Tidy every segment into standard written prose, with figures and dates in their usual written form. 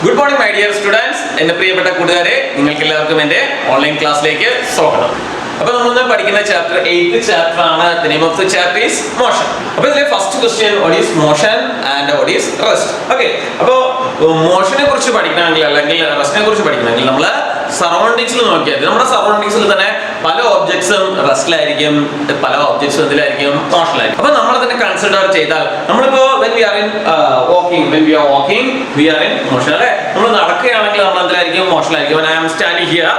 Good morning, my dear students. എന്റെ പ്രിയപ്പെട്ട കൂട്ടുകാരെ, നിങ്ങൾക്ക് എല്ലാവർക്കും എൻ്റെ ഓൺലൈൻ ക്ലാസ്സിലേക്ക് സ്വാഗതം. അപ്പോൾ നമ്മൾ ഇന്ന് പഠിക്കുന്ന ചാപ്റ്റർ 8 ചാപ്റ്റർ ആണ്. The name of the chapter is motion. അപ്പോൾ ഇതിലെ first question, what is motion and what is rest? Okay. അപ്പോൾ മോഷനെ കുറിച്ച് പഠിക്കണമെങ്കിൽ അല്ലെങ്കിൽ റെസ്റ്റിനെ കുറിച്ച് പഠിക്കണമെങ്കിൽ നമ്മൾ സറൗണ്ടിങ്സിൽ നോക്കിയാൽ നമ്മുടെ സറൗണ്ടിങ്സിൽ തന്നെ പല ഒബ്ജക്ട്സും റെസ്റ്റിലായിരിക്കും, പല ഒബ്ജക്ട്സും ഇതിലായിരിക്കും, മോഷനിലായിരിക്കും. അപ്പോൾ നമ്മൾ അതിനെ കൺസിഡർ ചെയ്താൽ നമ്മളിപ്പോൾ when we are walking we are in motion അല്ലേ. നമ്മൾ നടക്കുകയാണെങ്കിൽ നമ്മൾ അതിലായിരിക്കും, മോഷനിലായിരിക്കും. When I am standing here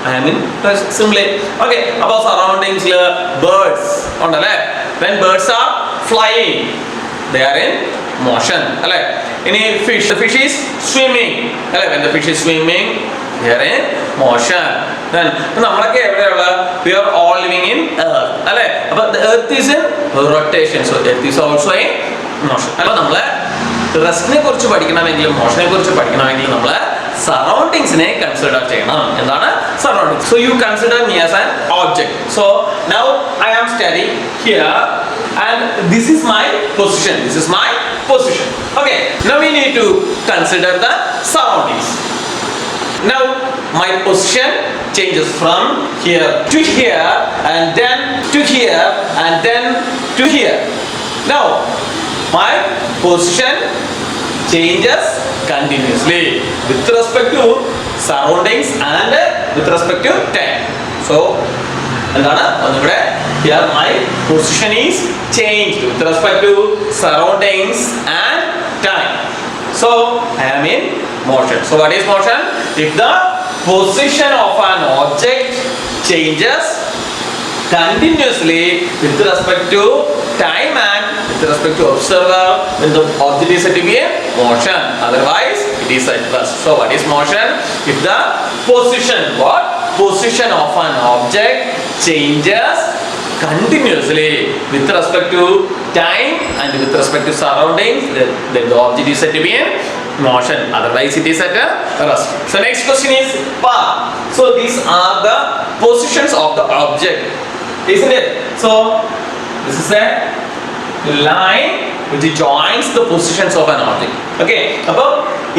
I am in rest simply. Okay. അപ്പോൾ സറൗണ്ടിങ്സിൽ ബേർഡ്സ് ഉണ്ടല്ലേ. When birds are flying they are in motion അല്ലേ. ഇനി fish, the fish is swimming അല്ലേ. When the fish is swimming they are in motion. Then നമ്മളൊക്കെ എവിടെയുള്ള we are all living in earth അല്ലേ. അപ്പോൾ the earth is in rotation, so earth is also in motion. അപ്പോൾ നമ്മൾ റെസ്റ്റിനെ കുറിച്ച് പഠിക്കണമെങ്കിലും മോഷനെ കുറിച്ച് പഠിക്കണമെങ്കിലും നമ്മൾ സറൗണ്ടിങ്സിനെ consider ചെയ്യണം. എന്താണ് surroundings? So you consider me as an object. So now I am standing here and this is my position. Okay, now we need to consider the surroundings. Now my position changes from here to here and then to here and then to here. Now my position changes continuously with respect to surroundings and with respect to time. So endana onnude here my position is changed with respect to surroundings and time. So I am in motion. So what is motion? If the position of an object changes continuously with respect to time and with respect to observer, when the object is said to be in motion, otherwise it is at rest. So what is motion? If the position of an object changes continuously with respect to time and with respect to surroundings, then the object is said to be in motion, otherwise it is at rest. So next question is path. So these are the positions of the object, isn't it? So this is a line which joins the positions of an object. Okay, അപ്പോൾ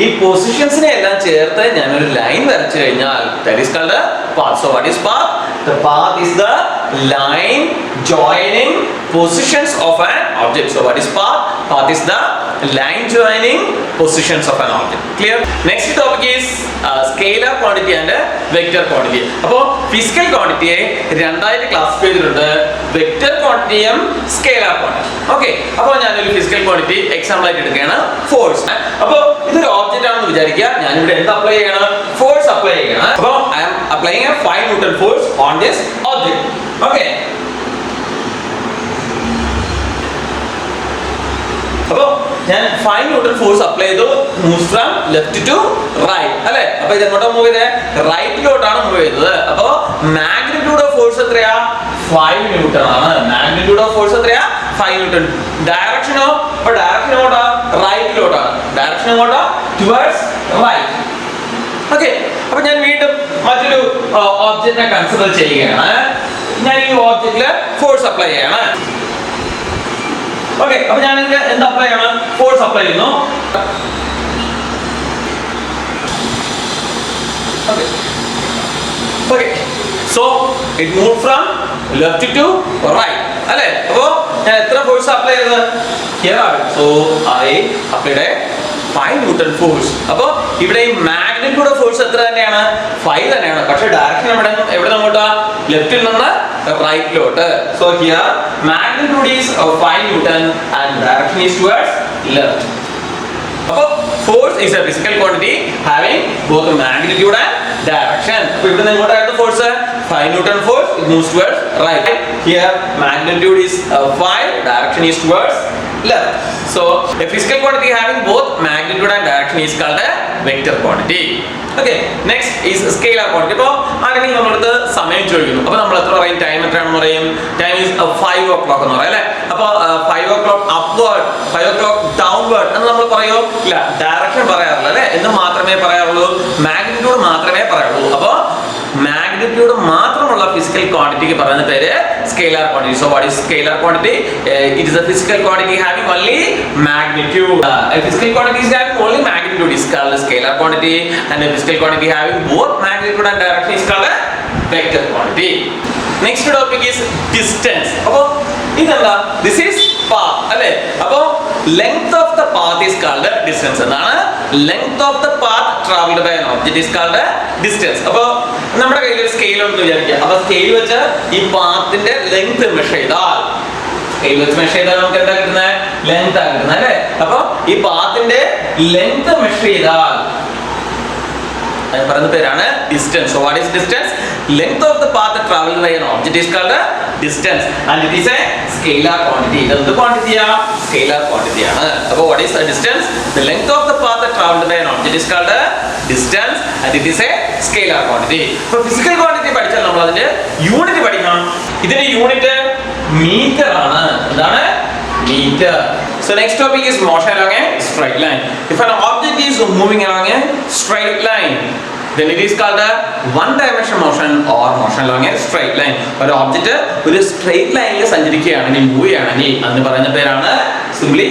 ഈ പൊസിഷൻസിനെ എല്ലാം ചേർത്ത് ഞാൻ ഒരു line വരച്ചു കഴിഞ്ഞാൽ that is called a path. So what is path? The path is the line joining positions of an object. So what is path? Path is the line joining positions of an object. Clear? Next topic is scalar quantity and vector quantity. അപ്പോൾ physical quantity രണ്ടായിട്ട് classify ചെയ്തിട്ടുണ്ട്, vector ക്വാണ്ടിറ്റിയും scalar quantity. Okay, അപ്പോൾ ഞാനൊരു physical quantity example ആയിട്ട് എടുക്കുകയാണ്, force. അപ്പോൾ ഇതൊരു object ആണെന്ന് വിചാരിക്കുക. ഞാനിവിടെ എന്ത് അപ്ലൈ ചെയ്യണം? ഫോഴ്സ് അപ്ലൈ ചെയ്യണം. അപ്പോൾ I am applying a 5 Newton force on this object. Okay, അപ്പോൾ ഞാൻ 5 Newton ഫോഴ്സ് അപ്ലൈ ചെയ്തു, move from left to right അല്ലേ. അപ്പോൾ ഇത് എങ്ങോട്ടാണ് മൂവ് ചെയ്തത്? റൈറ്റിലോട്ടാണ് മൂവ് ചെയ്തത്. അപ്പോൾ മാഗ്നിറ്റ്യൂഡ് ഓഫ് ഫോഴ്സ് എത്രയാ? 5 Newton ആണ്. മാഗ്നിറ്റ്യൂഡ് ഓഫ് ഫോഴ്സ് എത്രയാ? 5 Newton. ഡയറക്ഷനോ? അപ്പോൾ ഡയറക്ഷൻ എങ്ങോട്ടാ? റൈറ്റിലോട്ടാണ്. ഡയറക്ഷൻ എങ്ങോട്ടാ? Towards right. ഓക്കെ, അപ്പോൾ ഞാൻ വീണ്ടും മറ്റൊരു ഓബ്ജക്റ്റിനെ കൺസിഡർ ചെയ്യുകയാണ്. ഞാൻ ഈ ഓബ്ജക്റ്റില് ഫോഴ്സ് അപ്ലൈ ചെയ്യണം. ഓക്കെ, അപ്പോൾ ഞാൻ എന്ത് അപ്ലൈ ചെയ്യണം? ഫോഴ്സ് അപ്ലൈ ചെയ്യുന്നു. Okay, so it move from left to right അല്ലേ. അപ്പോൾ ഞാൻ എത്ര ഫോഴ്സ് അപ്ലൈ ചെയ്തത്? ഹിയർ ആണ്. So I applied a 5 Newton force. അപ്പോൾ ഇവിടെ ഈ മാഗ്നിറ്റ്യൂഡ് ഓഫ് ഫോഴ്സ് എത്ര തന്നെയാണ്? 5 തന്നെയാണ്. പക്ഷേ ഡയറക്ഷൻ എവിടെ അങ്ങോട്ടാ? ലെഫ്റ്റിൽ നിന്ന് റൈറ്റിലോട്ട്. So here magnitude is 5 Newton and direction is towards left. അപ്പോൾ force is a physical quantity having both magnitude and direction. അപ്പോൾ ഇവിടെ എങ്ങോട്ടായിരുന്നു force? 5 Newton force, it moves towards right. Here magnitude is 5, direction is towards left. So a physical quantity having both magnitude and direction is called a vector quantity. Okay, next is scalar quantity. അപ്പോൾ ആരെങ്കിലും നമ്മളടുത്ത് സമയം ചോദിക്കുന്നു, അപ്പോൾ നമ്മൾ എത്ര പറയും? Time എത്രയാണെന്ന് പറയും? ടൈം ഈസ് 5 o'clock എന്ന് പറയും അല്ലേ. അപ്പോൾ 5 o'clock upward, 5 o'clock downward എന്ന് നമ്മൾ പറയോ? ഇല്ല, ഡയറക്ഷൻ പറയാറില്ല അല്ലേ. എന്ന് മാത്രമേ പറയാറുള്ളൂ, മാഗ്നിറ്റ്യൂഡ് മാത്രമേ പറയുള്ളൂ. അപ്പോൾ മാഗ്നിറ്റ്യൂഡ് മാത്രമുള്ള ഫിസിക്കൽ ക്വാണ്ടിറ്റിക്ക് പറയുന്ന പേര് scalar quantity. So what is scalar quantity? It is a physical quantity having only magnitude. A physical quantity is having only magnitude magnitude is called a scalar quantity, and a physical quantity having both magnitude and direction is called a vector quantity. Next topic is distance. Appo idenda, this is path alle. Appo length of the path is called the distance. Ennaanu length of the path traveled by an object is called the distance. Appo നമ്മുടെ കയ്യിൽ ഒരു scale ഉണ്ടെന്ന് വിചാരിക്കുക. അപ്പൊ scale വെച്ച് ഈ പാത്തിന്റെ length measure ചെയ്താൽ, scale വെച്ച് മെഷർ ചെയ്താൽ നമുക്ക് എന്താ കിട്ടുന്നത്? ലെങ്ത് ആണ് കിട്ടുന്നത് അല്ലേ? അപ്പൊ ഈ പാത്തിന്റെ ലെങ്ത് മെഷർ ചെയ്താൽ പറയുന്ന പേരാണ് distance. So what is distance? Length of the path traveled by an object is called a distance, and it is a scalar quantity. ഇതെന്ത് ക്വാണ്ടിറ്റിയാ? സ്കെയിലാർ ക്വാണ്ടിറ്റി ആണ്. അപ്പോൾ what is the distance? The length of the path traveled by an object is called a distance, and it is a scalar quantity. അപ്പോൾ physical quantity പഠിച്ചാൽ നമ്മൾ അതിന്റെ unit പഠിക്കണം. ഇതിന്റെ unit metre ആണ്. എന്താണ്? meter. So next topic is motion along a straight line. If an object is moving along a straight line, then it is called a one dimension motion or motion along a straight line. ഒരു object ഒരു straight ലൈനിൽ സഞ്ചരിക്കുകയാണെങ്കിൽ, move ചെയ്യുകയാണെങ്കിൽ അതിന് പറയുന്ന പേരാണ് simply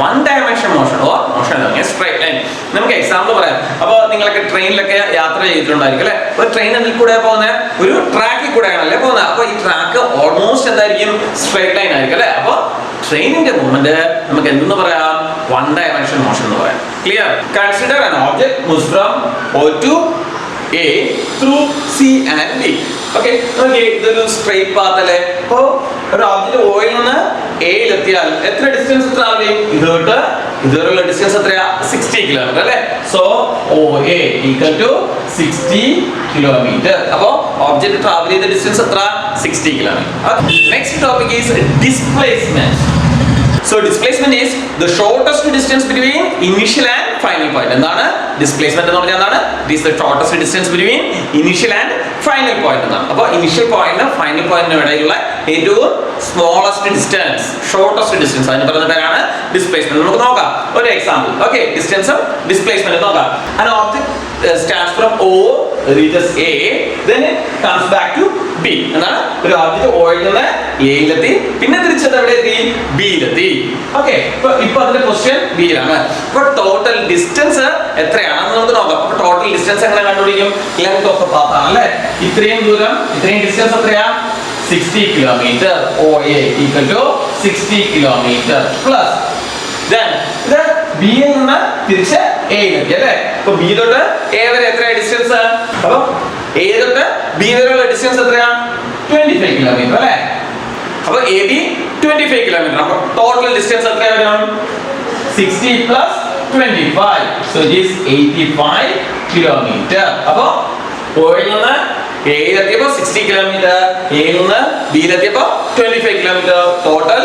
one dimension motion or motion along a straight line. നമുക്ക് example പറയാം. അപ്പോൾ നിങ്ങളൊക്കെ ട്രെയിനിലൊക്കെ യാത്ര ചെയ്തിട്ടുണ്ടായിരിക്കും അല്ലേ? ഒരു ട്രെയിൻ അതിൽ കൂടെ പോകുന്ന ഒരു ട്രാക്കിൽ കൂടെയാണല്ലേ പോകുന്നത്. അപ്പോൾ ഈ ട്രാക്ക് ഓൾമോസ്റ്റ് എന്തായിരിക്കും? സ്ട്രെയിറ്റ് ലൈൻ ആയിരിക്കും അല്ലേ? അപ്പോൾ ട്രെയിനിന്റെ മൂവ്മെന്റ് നമുക്ക് എന്തെന്ന് പറയാം? വൺ ഡയമെൻഷൻ മോഷൻ എന്ന് പറയാം. Clear? Consider an object moves from O to A through C and D. Okay, നോക്കിയേ, ഇതൊരു സ്ട്രെയിറ്റ് പാത്ത് അല്ലേ? അപ്പോൾ ഒരു ഒബ്ജക്റ്റ് ഓയിൽ നിന്ന് എയിൽ എത്തിയാൽ എത്ര ഡിസ്റ്റൻസ് ട്രാവൽ ചെയ്യും? ഇതുവരെയുള്ള ഡിസ്റ്റൻസ് എത്രയാ? 60 കിലോമീറ്റർ അല്ലേ? So OA equal to 60 kilometre. അപ്പോൾ ഒബ്ജക്റ്റ് ട്രാവൽ ചെയ്ത ഡിസ്റ്റൻസ് എത്ര? 60 kilometre. Next topic is displacement. So displacement is the shortest distance between initial and final point. എന്താണ് ഡിസ്പ്ലേസ്മെന്റ് എന്ന് പറഞ്ഞാൽ? എന്താണ്? It is the shortest distance between initial and final point എന്നാണ്. അപ്പോൾ initial പോയിന്റിനും final പോയിന്റിനും ഇടയിലുള്ള ഏറ്റവും സ്മോളസ്റ്റ് ഡിസ്റ്റൻസ്, ഷോർട്ടസ്റ്റ് ഡിസ്റ്റൻസ്, അതിന് പറയുന്ന പേരാണ് ഡിസ്പ്ലേസ്മെന്റ്. നമുക്ക് നോക്കാം ഒരു എക്സാമ്പിൾ. ഓക്കെ, ഡിസ്റ്റൻസും ഡിസ്പ്ലേസ്മെന്റ് നോക്കാം. An object starts from O, reaches A, then it comes back to B. എന്താണ്? ഒരു ഒബ്ജക്റ്റ് ഓയിൽ നിന്ന് എയിലെത്തി, പിന്നെ തിരിച്ചത് എവിടെ എത്തി? ബിയിലെത്തി. ഓക്കെ, ഇപ്പൊ അതിന്റെ ക്വസ്റ്റ്യൻ ബിയിലാണ്. അപ്പൊ ടോട്ടൽ ഡിസ്റ്റൻസ് എത്രയാണെന്ന് നമുക്ക് നോക്കാം. അപ്പൊ ടോട്ടൽ ഡിസ്റ്റൻസ് എങ്ങനെ കണ്ടുപിടിക്കും? ലെങ്ത് ഓഫ് ദ പാത്ത് ആണ് അല്ലേ? ഇത്രയും ദൂരം, ഇത്രയും ഡിസ്റ്റൻസ് എത്രയാ? 60 kilometre. OA equal to 60 kilometre plus then ഇത് ബിയിൽ നിന്ന് തിരിച്ച് എയിലെത്തി അല്ലേ? അപ്പൊ ബി തൊട്ട് എ വരെ എത്ര ഡിസ്റ്റൻസ്? അപ്പൊ എ തൊട്ട് ബി വരെയുള്ള ഡിസ്റ്റൻസ് എത്രയാ? 25 കിലോമീറ്റർ അല്ലേ? അപ്പൊ എ ബി 25 കിലോമീറ്റർ. അപ്പൊ ടോട്ടൽ ഡിസ്റ്റൻസ് എത്ര വരും? 60 plus 25, so it is 85 kilometre. അപ്പൊ ഓയിൽ നിന്ന് എയിലെത്തിയപ്പോ 60 കിലോമീറ്റർ, എയിൽ നിന്ന് ബിയിലെത്തിയപ്പോ 25 കിലോമീറ്റർ. ടോട്ടൽ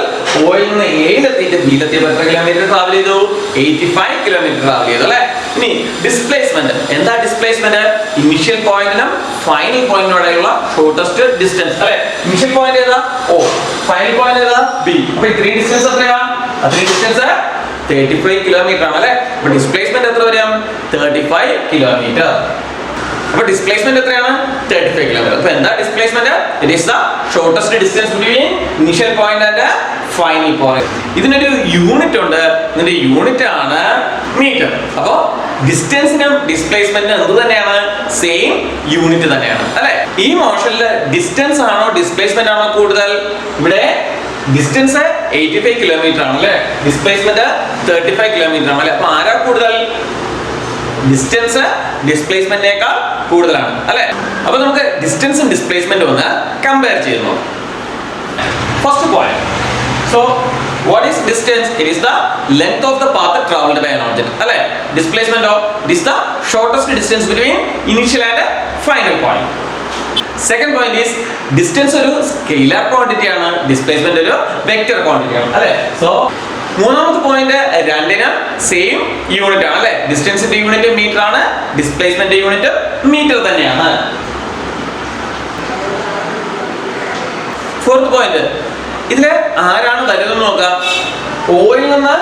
ഓയിൽ നിന്ന് എയിലെത്തിയിട്ട് ബിയിലെത്തിയപ്പോ എത്ര കിലോമീറ്റർ ട്രാവൽ ചെയ്തു? 85 കിലോമീറ്റർ ട്രാവൽ ചെയ്തു അല്ലേ? ഇനി ഡിസ്പ്ലേസ്മെന്റ്. എന്താ ഡിസ്പ്ലേസ്മെന്റ്? ഇനിഷ്യൽ പോയിന്റിനും ഫൈനൽ പോയിന്റിനും ഇടയിലുള്ള ഷോർട്ടസ്റ്റ് ഡിസ്റ്റൻസ് അല്ലേ? ഇനിഷ്യൽ പോയിന്റ് ഏതാ? O, ഫൈനൽ പോയിന്റ് ഏതാ? B. അപ്പൊ ഇത്രയും ഡിസ്റ്റൻസ് എത്രയാ? അത്രയും ഡിസ്റ്റൻസ് 35 കിലോമീറ്റർ ആണ് അല്ലേ? അപ്പൊ ഡിസ്പ്ലേസ്മെന്റ് എത്ര വരും? 35 കിലോമീറ്റർ. അപ്പൊ ഡിസ്പ്ലേസ്മെന്റ് എത്രയാണ്? 35 കിലോമീറ്റർ. അപ്പൊ എന്താ displacement? It is the shortest distance between initial point and final point. ഇതിനൊരു യൂണിറ്റ് ഉണ്ട്. ഇതിന്റെ യൂണിറ്റ് ആണ് മീറ്റർ. അപ്പൊ ഡിസ്റ്റൻസിനും ഡിസ്പ്ലേസ്മെന്റിനും എന്ത് തന്നെയാണ്? സെയിം യൂണിറ്റ് തന്നെയാണ് അല്ലെ? ഈ മോഷനിൽ ഡിസ്റ്റൻസ് ആണോ ഡിസ്പ്ലേസ്മെന്റ് ആണോ കൂടുതൽ? ഇവിടെ ഡിസ്റ്റൻസ് 85 കിലോമീറ്റർ ആണ് അല്ലെ? ഡിസ്പ്ലേസ്മെന്റ് 35 കിലോമീറ്റർ ആണ് അല്ലെ? അപ്പൊ ആരാ കൂടുതൽ? ഡിസ്റ്റൻസ് ഡിസ്പ്ലേസ്മെന്റിനേക്കാൾ കൂടുതലാണ് അല്ലെ? അപ്പൊ നമുക്ക് ഡിസ്റ്റൻസും ഡിസ്പ്ലേസ്മെന്റും ഒന്ന് കമ്പയർ ചെയ്യുന്നു. First point. So what is distance? It is the length of the path traveled by an object അല്ലെ? Displacement of it is the shortest distance between initial and final point. Second point is distance ഒരു scalar quantity ആണ്, displacement ഒരു vector quantity ആണ് അല്ലെ? So മൂന്നാമത്തെ point രണ്ടിനും same unit ആണ് അല്ലെ? ഡിസ്റ്റൻസിന്റെ യൂണിറ്റ് മീറ്റർ ആണ്, ഡിസ്പ്ലേസ്മെന്റ് യൂണിറ്റ് മീറ്റർ തന്നെയാണ്. ഫോർത്ത് പോയിന്റ്, ഇതില് ആരാണ് വലുതെന്ന് നോക്കാം. ഓയിൽ നിന്ന്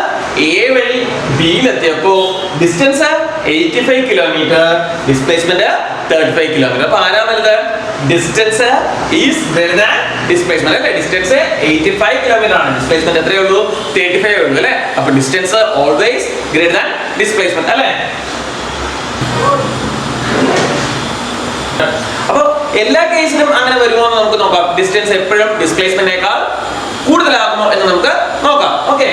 എ വഴി ബിയിലെത്തിയപ്പോ ഡിസ്റ്റൻസ് 85 കിലോമീറ്റർ, ഡിസ്പ്ലേസ്മെന്റ് 35 കിലോമീറ്റർ. അപ്പൊ ആരാ വലുത്? distance is greater than displacement അല്ലേ? Distance 85 കിലോമീറ്റർ ആണ്, ഡിസ്പ്ലേസ്മെന്റ് എത്രയേ ഉള്ളൂ? 35 ഉള്ളൂ അല്ലേ? അപ്പൊ distance always greater than displacement അല്ലേ? അപ്പൊ എല്ലാ കേസിലും അങ്ങനെ വരുമോ എന്ന് നമുക്ക് നോക്കാം. ഡിസ്റ്റൻസ് എപ്പോഴും ഡിസ്പ്ലേസ്മെന്റിനേക്കാൾ കൂടുതലാകുമോ എന്ന് നമുക്ക് നോക്കാം. Okay,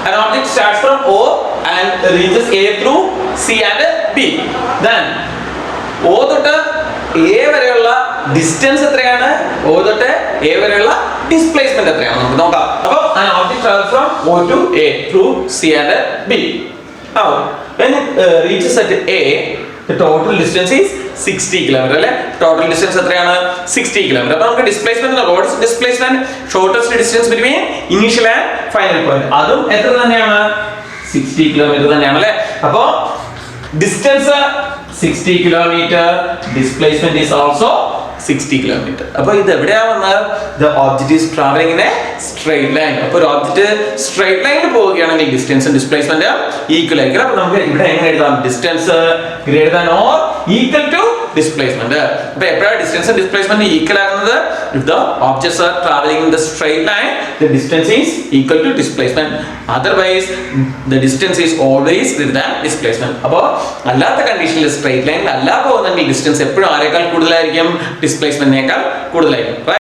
an object starts from O and reaches A through C and B. Then O തൊട്ട് A വരെയുള്ള ഡിസ്റ്റൻസ് എത്രയാണ്? O തൊട്ട് A വരെയുള്ള ഡിസ്പ്ലേസ്മെന്റ് എത്രയാണ് നമുക്ക് നോക്കാം. അപ്പോൾ an object travels from O to A through C and B. Now when it reaches at A, the total distance is 60 kilometer അല്ലേ? ടോട്ടൽ ഡിസ്റ്റൻസ് എത്രയാണ്? 60 കിലോമീറ്റർ. അപ്പോൾ നമുക്ക് displacement what is displacement? Shortest distance between initial and final point. അതും എത്ര തന്നെയാണ്? 60 kilometre തന്നെയാണ് അല്ലേ? അപ്പോൾ distance 60 kilometre, displacement is also 60 kilometre. അപ്പോൾ ഇത് എവിടെയാണ് വന്നത്? The object is traveling in a straight line. അപ്പോൾ ഒരു ഒബ്ജക്റ്റ് സ്ട്രെയിറ്റ് ലൈനിൽ പോവുകയാണെങ്കിൽ ഡിസ്റ്റൻസും ഡിസ്പ്ലേസ്മെന്റ് ഈക്വൽ ആയിരിക്കും. അപ്പോൾ നമുക്ക് ഇവിടെ എങ്ങനെ എഴുതാം? Distance greater than or equal to displacement. അപ്പോൾ എപ്പോഴാണ് ഡിസ്റ്റൻസും ഡിസ്പ്ലേസ്മെന്റ് ഈക്വൽ ആകുന്നത്? If the objects are traveling in the straight line, the distance is equal to displacement. Otherwise, the distance is always greater than displacement. അപ്പോൾ അല്ലാത്ത കണ്ടീഷനിൽ straight ലൈനിൽ അല്ല പോകുന്നെങ്കിൽ distance എപ്പോഴും ആരെക്കാൾ കൂടുതലായിരിക്കും? ഡിസ്പ്ലേസ്മെന്റിനേക്കാൾ കൂടുതലായിരിക്കും.